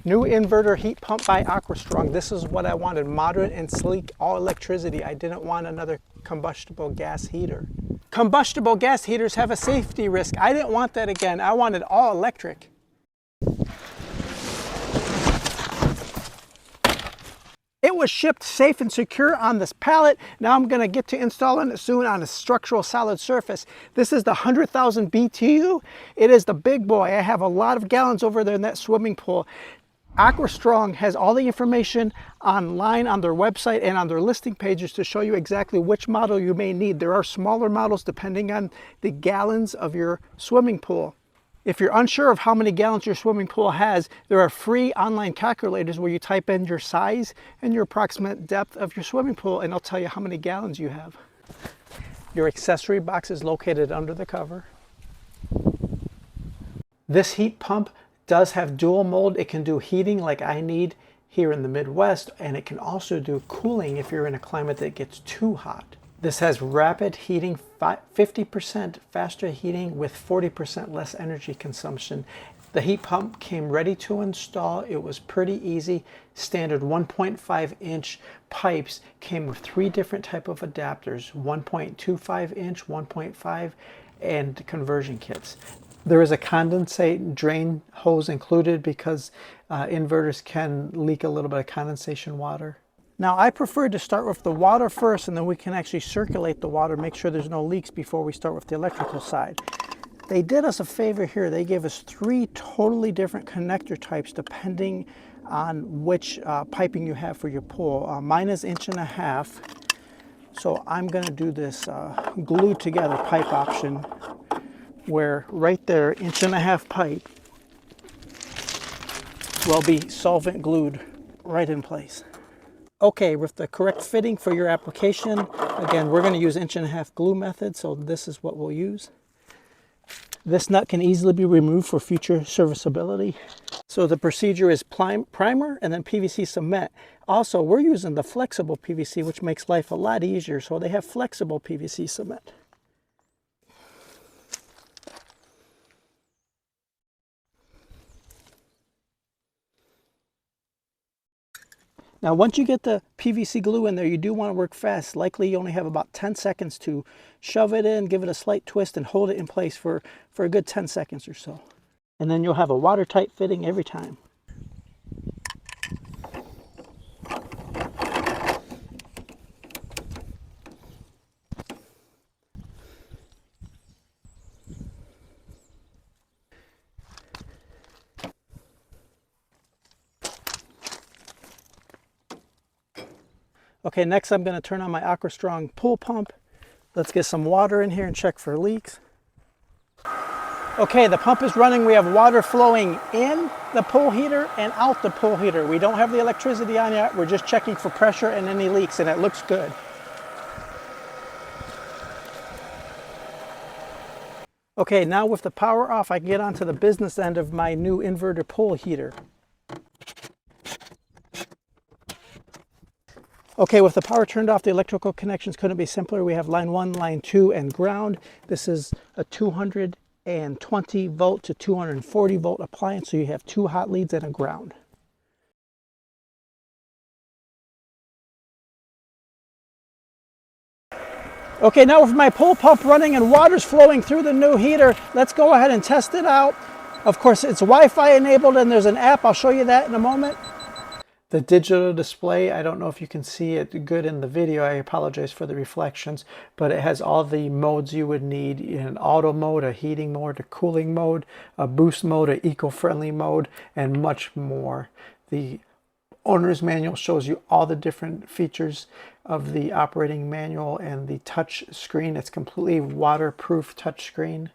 New inverter heat pump by AquaStrong. This is what I wanted, moderate and sleek, all electricity. I didn't want another combustible gas heater. Combustible gas heaters have a safety risk. I didn't want that again. I wanted all electric. It was shipped safe and secure on this pallet. Now I'm going to get to installing it soon on a structural solid surface. This is the 100,000 BTU. It is the big boy. I have a lot of gallons over there in that swimming pool. AquaStrong has all the information online on their website and on their listing pages to show you exactly which model you may need. There are smaller models depending on the gallons of your swimming pool. If you're unsure of how many gallons your swimming pool has, there are free online calculators where you type in your size and your approximate depth of your swimming pool, and it'll tell you how many gallons you have. Your accessory box is located under the cover. This heat pump does have dual mode. It can do heating like I need here in the Midwest, and it can also do cooling if you're in a climate that gets too hot. This has rapid heating, 50% faster heating with 40% less energy consumption. The heat pump came ready to install. It was pretty easy. Standard 1.5-inch pipes came with 3 different type of adapters, 1.25-inch, 1.5, and conversion kits. There is a condensate drain hose included because inverters can leak a little bit of condensation water. Now I prefer to start with the water first, and then we can actually circulate the water, make sure there's no leaks before we start with the electrical side. They did us a favor here. They gave us 3 totally different connector types depending on which piping you have for your pool. Mine is 1.5 inches, so I'm going to do this glued together pipe option, where right there, 1.5 inch pipe will be solvent glued right in place. Okay, with the correct fitting for your application, again, we're going to use 1.5 inch glue method, so this is what we'll use. This nut can easily be removed for future serviceability. So the procedure is primer and then PVC cement. Also, we're using the flexible PVC, which makes life a lot easier, so they have flexible PVC cement. Now, once you get the PVC glue in there, you do want to work fast. Likely you only have about 10 seconds to shove it in, give it a slight twist, and hold it in place for a good 10 seconds or so. And then you'll have a watertight fitting every time. Okay, next I'm going to turn on my AquaStrong pool pump. Let's get some water in here and check for leaks. Okay, the pump is running. We have water flowing in the pool heater and out the pool heater. We don't have the electricity on yet. We're just checking for pressure and any leaks, and it looks good. Okay, now with the power off, I can get onto the business end of my new inverter pool heater. Okay, with the power turned off, the electrical connections couldn't be simpler. We have line 1, line 2, and ground. This is a 220 volt to 240 volt appliance, so you have 2 hot leads and a ground. Okay, now with my pool pump running and water's flowing through the new heater, let's go ahead and test it out. Of course, it's Wi-Fi enabled and there's an app. I'll show you that in a moment. The digital display, I don't know if you can see it good in the video. I apologize for the reflections, but it has all the modes you would need in auto mode, a heating mode, a cooling mode, a boost mode, an eco-friendly mode, and much more. The owner's manual shows you all the different features of the operating manual and the touch screen. It's completely waterproof touch screen.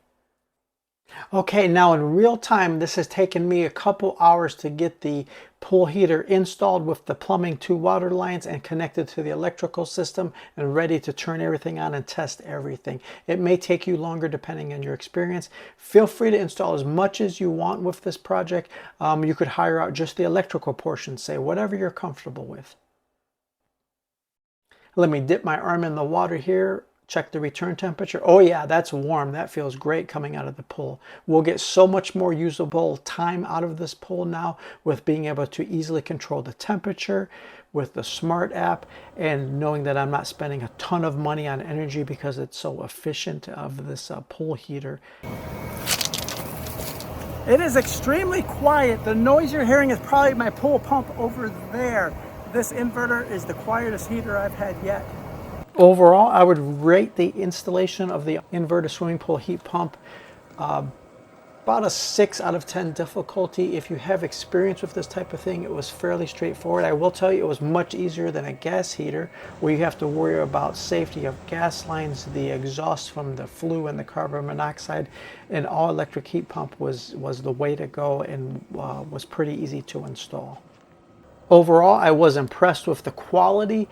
Okay, now in real time, this has taken me a couple hours to get the pool heater installed with the plumbing 2 water lines and connected to the electrical system and ready to turn everything on and test everything. It may take you longer depending on your experience. Feel free to install as much as you want with this project. You could hire out just the electrical portion, say whatever you're comfortable with. Let me dip my arm in the water here, Check the return temperature. Oh yeah, that's warm. That feels great coming out of the pool. We'll get so much more usable time out of this pool now with being able to easily control the temperature with the smart app, and knowing that I'm not spending a ton of money on energy because it's so efficient of this pool heater. It is extremely quiet. The noise you're hearing is probably my pool pump over there. This inverter is the quietest heater I've had yet. Overall, I would rate the installation of the inverter swimming pool heat pump about a 6 out of 10 difficulty. If you have experience with this type of thing, it was fairly straightforward. I will tell you, it was much easier than a gas heater, where you have to worry about safety of gas lines, the exhaust from the flue and the carbon monoxide. An all-electric heat pump was the way to go, and was pretty easy to install. Overall, I was impressed with the quality,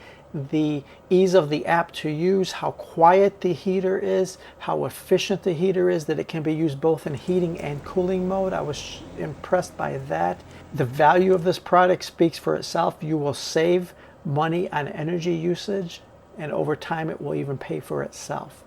the ease of the app to use, how quiet the heater is, how efficient the heater is, that it can be used both in heating and cooling mode. I was impressed by that. The value of this product speaks for itself. You will save money on energy usage, and over time it will even pay for itself.